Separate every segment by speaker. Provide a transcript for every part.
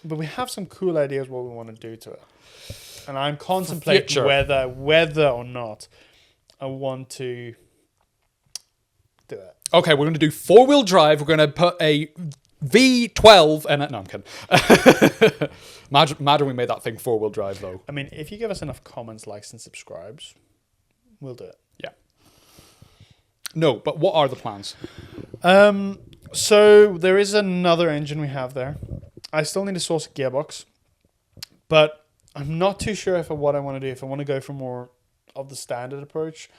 Speaker 1: But we have some cool ideas what we want to do to it. And I'm contemplating whether or not I want to do it.
Speaker 2: Okay, we're going to do 4-wheel drive. We're going to put a V12 in it. No, I'm kidding. Imagine we made that thing 4-wheel drive, though.
Speaker 1: I mean, if you give us enough comments, likes, and subscribes, we'll do it.
Speaker 2: Yeah. No, but what are the plans?
Speaker 1: So there is another engine we have there. I still need to source a gearbox, but I'm not too sure what I want to do. If I want to go for more of the standard approach.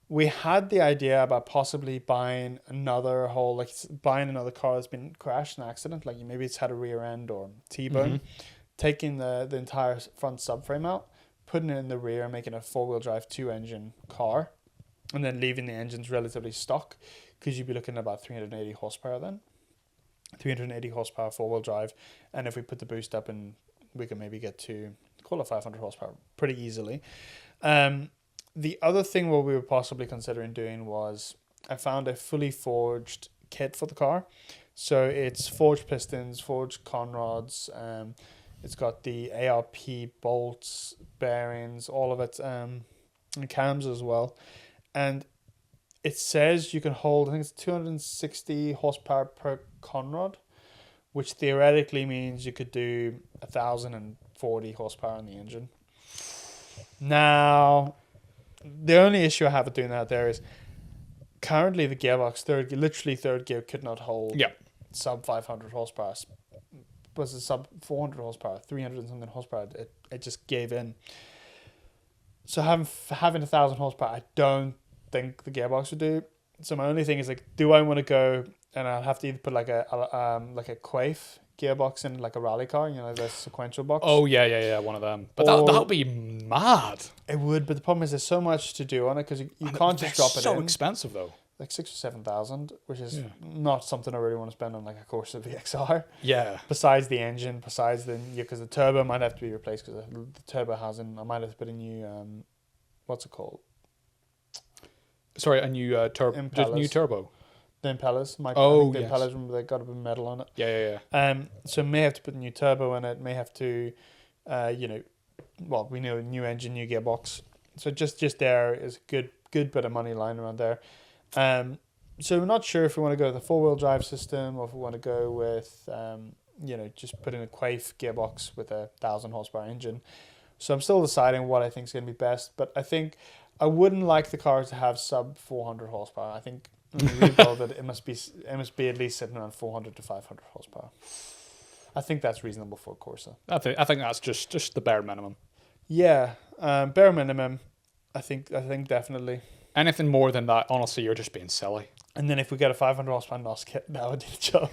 Speaker 1: We had the idea about possibly buying another buying another car that's been crashed in an accident, like maybe it's had a rear end or T-bone, taking the entire front subframe out, putting it in the rear, making a 4-wheel drive 2-engine car, and then leaving the engines relatively stock, because you'd be looking at about 380 horsepower then. 380 horsepower 4-wheel drive, and if we put the boost up, and we can maybe get to call it 500 horsepower pretty easily. The other thing what we were possibly considering doing was I found a fully forged kit for the car. So it's forged pistons, forged conrods, it's got the ARP bolts, bearings, all of it, and cams as well. And it says you can hold, I think it's 260 horsepower per conrod, which theoretically means you could do 1,040 horsepower in the engine. Now, the only issue I have with doing that there is currently the gearbox, third gear could not hold sub 500 horsepower. Was it sub 400 horsepower, 300 and something horsepower? It just gave in. So having 1,000 horsepower, I don't think the gearbox would do. So my only thing is, like, do I want to go, and I'll have to either put like a Quaife gearbox in like a rally car, you know, the sequential box.
Speaker 2: Oh yeah, one of them. But that would be mad.
Speaker 1: It would, but the problem is there's so much to do on it, because you can't just drop it in.
Speaker 2: So expensive though.
Speaker 1: Like 6,000 or 7,000, which is not something I really want to spend on like a Corsa VXR.
Speaker 2: Yeah.
Speaker 1: Besides the engine, because the turbo might have to be replaced, because the turbo hasn't. I might have to put a new what's it called?
Speaker 2: Sorry, a new new turbo.
Speaker 1: The impellers. The impellers, remember, they got a bit of metal on it.
Speaker 2: Yeah.
Speaker 1: So may have to put a new turbo in it. May have to, we know new engine, new gearbox. So just there is a good bit of money lying around there. So we're not sure if we want to go with a 4-wheel drive system, or if we want to go with, just put in a Quaife gearbox with 1,000 horsepower engine. So I'm still deciding what I think is going to be best. But I think I wouldn't like the car to have sub 400 horsepower. I think when you rebuild it, it must be at least sitting around 400 to 500 horsepower. I think that's reasonable for a Corsa.
Speaker 2: I think that's just the bare minimum.
Speaker 1: Yeah, bare minimum. I think definitely.
Speaker 2: Anything more than that, honestly, you're just being silly.
Speaker 1: And then if we get a 500 horsepower NOS kit, that would do the job.